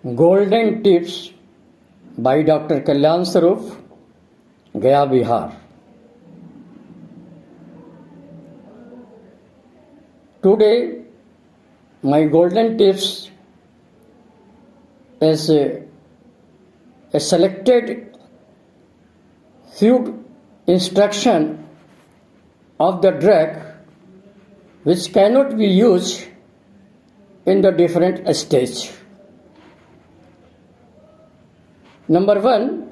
Golden Tips by Dr. Kalyan Sarup, Gaya, Bihar. Today, my golden tips is a selected few instruction of the drug which cannot be used in the different stage. Number 1,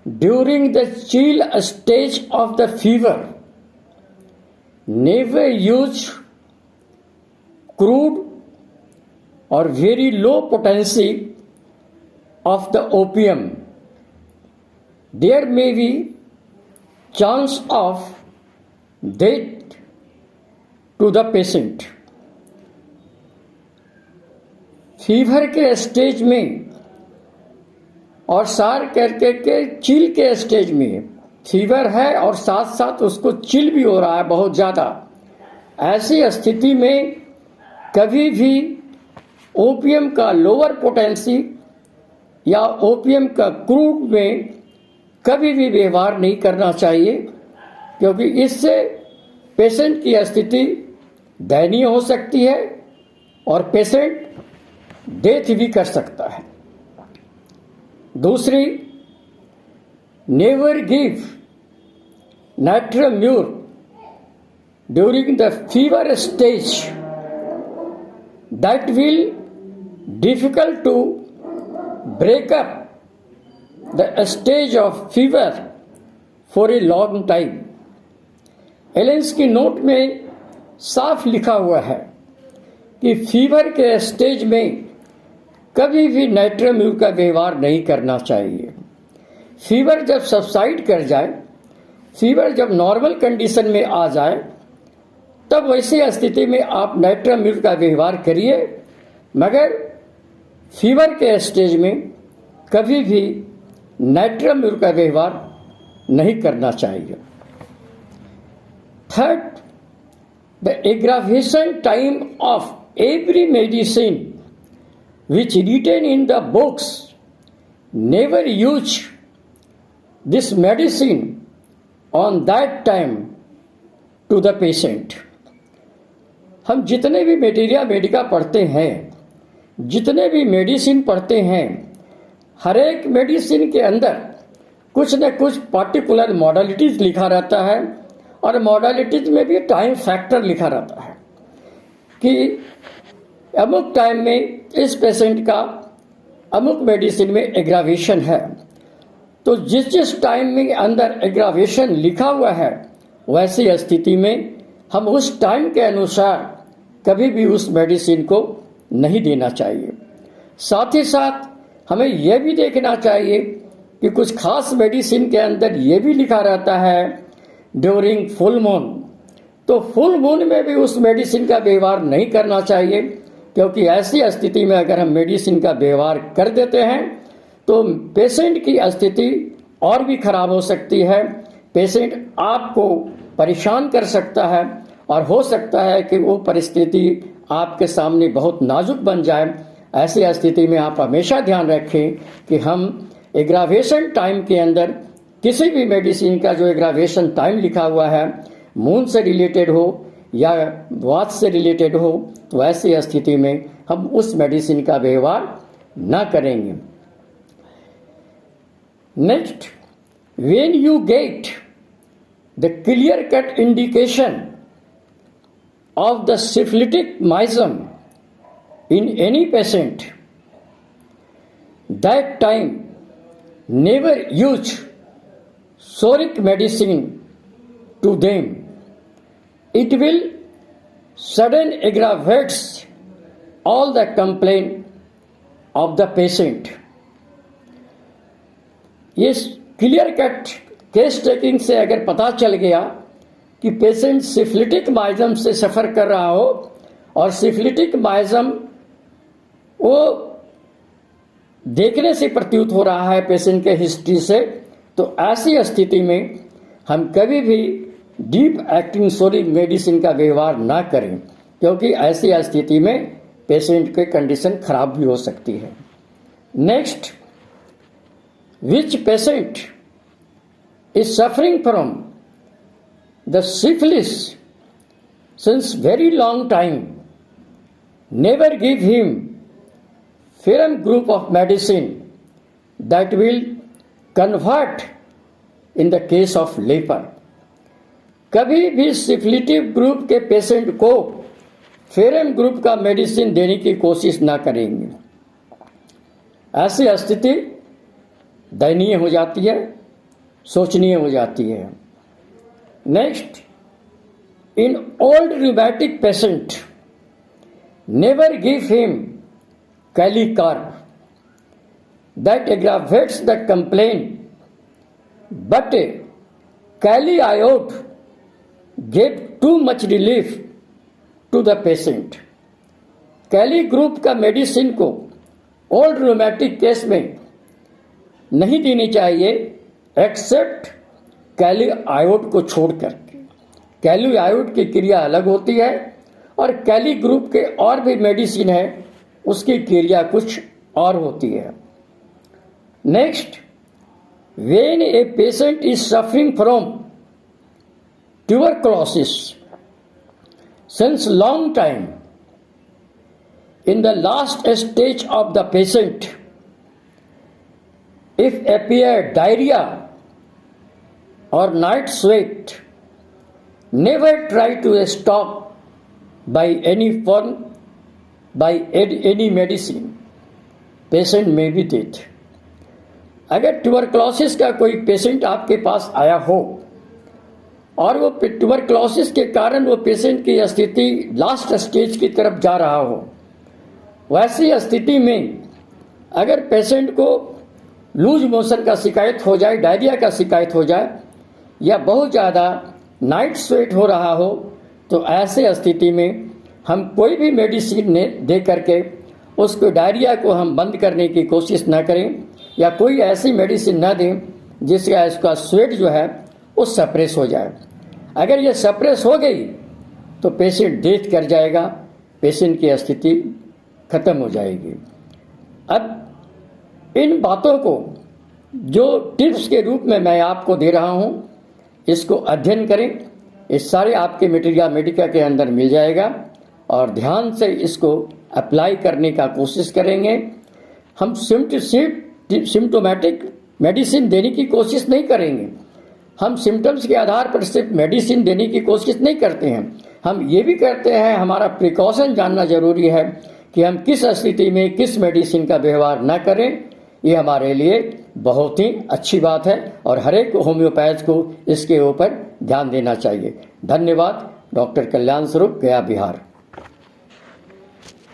during the chill stage of the fever, never use crude or very low potency of the opium. There may be chance of death to the patient. Fever के stage में और सार करके के chill के stage में fever है और साथ साथ उसको चिल भी हो रहा है बहुत ज़्यादा, ऐसी स्थिति में कभी भी ओपियम का लोअर पोटेंसी या ओपियम का क्रूड में कभी भी व्यवहार नहीं करना चाहिए, क्योंकि इससे पेशेंट की स्थिति दयनीय हो सकती है और पेशेंट डेथ भी कर सकता है। दूसरी, never give natrum mur during the fever stage, that will difficult to break up the stage of fever for a long time. Allen's की नोट में साफ लिखा हुआ है कि फीवर के स्टेज में कभी भी नाइट्रोम्यूर का व्यवहार नहीं करना चाहिए। फीवर जब सबसाइड कर जाए, फीवर जब नॉर्मल कंडीशन में आ जाए, तब वैसी स्थिति में आप नाइट्रोम्यूर का व्यवहार करिए, मगर फीवर के स्टेज में कभी भी नाइट्रोम्यूर का व्यवहार नहीं करना चाहिए। Third, the aggravation time of every medicine which written in the books, never use this medicine on that time to the patient. हम जितने भी मटेरिया मेडिका पढ़ते हैं, जितने भी मेडिसिन पढ़ते हैं, हर एक मेडिसिन के अंदर कुछ न कुछ पार्टिकुलर मॉडलिटीज लिखा रहता है और मॉडलिटीज में भी टाइम फैक्टर लिखा रहता है कि अमुक टाइम में इस पेशेंट का अमुक मेडिसिन में एग्रावेशन है। तो जिस जिस टाइम में अंदर एग्रावेशन लिखा हुआ है, वैसी स्थिति में हम उस टाइम के अनुसार कभी भी उस मेडिसिन को नहीं देना चाहिए। साथ ही साथ हमें यह भी देखना चाहिए कि कुछ खास मेडिसिन के अंदर यह भी लिखा रहता है ड्यूरिंग फुल मून, तो फुल मून में भी उस मेडिसिन का व्यवहार नहीं करना चाहिए, क्योंकि ऐसी स्थिति में अगर हम मेडिसिन का व्यवहार कर देते हैं तो पेशेंट की स्थिति और भी खराब हो सकती है। पेशेंट आपको परेशान कर सकता है और हो सकता है कि वो परिस्थिति आपके सामने बहुत नाजुक बन जाए। ऐसी स्थिति में आप हमेशा ध्यान रखें कि हम एग्रावेशन टाइम के अंदर किसी भी मेडिसिन का जो एग्रावेशन टाइम लिखा हुआ है, मून से रिलेटेड हो या वात से रिलेटेड हो, तो ऐसी स्थिति में हम उस मेडिसिन का व्यवहार ना करेंगे। Next, when you get the clear cut indication of the syphilitic miasm in any patient, that time never use psoric medicine to them. It will sudden aggravates all the complaint of the patient. ये clear cut case taking से अगर पता चल गया कि patient syphilitic miasm से सफ़र कर रहा हो और सिफिलिटिक माइजम वो देखने से प्रतीत हो रहा है पेशेंट के हिस्ट्री से, तो ऐसी स्थिति में हम कभी भी डीप एक्टिंग सोरिक मेडिसिन का व्यवहार ना करें, क्योंकि ऐसी स्थिति में पेशेंट की कंडीशन खराब भी हो सकती है। Next, which patient is suffering from the syphilis since very long time, never give him ferrum group of medicine that will convert in the case of leper। कभी भी सिफिलिटिव ग्रुप के पेशेंट को फेरम ग्रुप का medicine देने की कोशिश ना करेंगे। ऐसी स्थिति दयनीय हो जाती है, सोचनीय हो जाती है। Next, in old rheumatic patient never give him Calicarb that aggravates the complaint, but Cali iod gave too much relief to the patient। कैली ग्रुप का मेडिसिन को ओल्ड रोमेटिक केस में नहीं देनी चाहिए एक्सेप्ट कैली आयोड को छोड़ करके। कैली आयोड की क्रिया अलग होती है और कैली ग्रुप के और भी मेडिसिन है, उसकी क्रिया कुछ और होती है। Next, when a patient is suffering from tuberculosis since long time, in the last stage of the patient if appear diarrhoea और night sweat, never try to stop by any form, by any medicine, patient may be dead। अगर tuberculosis का कोई patient आपके पास आया हो और वो tuberculosis के कारण वो पेशेंट की स्थिति लास्ट स्टेज की तरफ जा रहा हो, वैसी स्थिति में अगर पेशेंट को लूज मोशन का शिकायत हो जाए, डायरिया का शिकायत हो जाए या बहुत ज़्यादा नाइट स्वेट हो रहा हो, तो ऐसे स्थिति में हम कोई भी मेडिसिन दे करके उसको डायरिया को हम बंद करने की कोशिश ना करें या कोई ऐसी मेडिसिन ना दें जिसका इसका स्वेट जो है वो सप्रेस हो जाए। अगर ये सप्रेस हो गई तो पेशेंट डेथ कर जाएगा, पेशेंट की स्थिति खत्म हो जाएगी। अब इन बातों को जो टिप्स के रूप में मैं आपको दे रहा हूँ, इसको अध्ययन करें। इस सारे आपके मटेरियल मेडिका के अंदर मिल जाएगा और ध्यान से इसको अप्लाई करने का कोशिश करेंगे। हम सिम्टोमेटिक मेडिसिन देने की कोशिश नहीं करेंगे, हम सिम्टम्स के आधार पर सिर्फ मेडिसिन देने की कोशिश नहीं करते हैं। हम ये भी करते हैं, हमारा प्रिकॉशन जानना जरूरी है कि हम किस स्थिति में किस मेडिसिन का व्यवहार न करें। ये हमारे लिए बहुत ही अच्छी बात है और हर एक होम्योपैथ को इसके ऊपर ध्यान देना चाहिए। धन्यवाद। डॉक्टर कल्याण स्वरूप, गया, बिहार।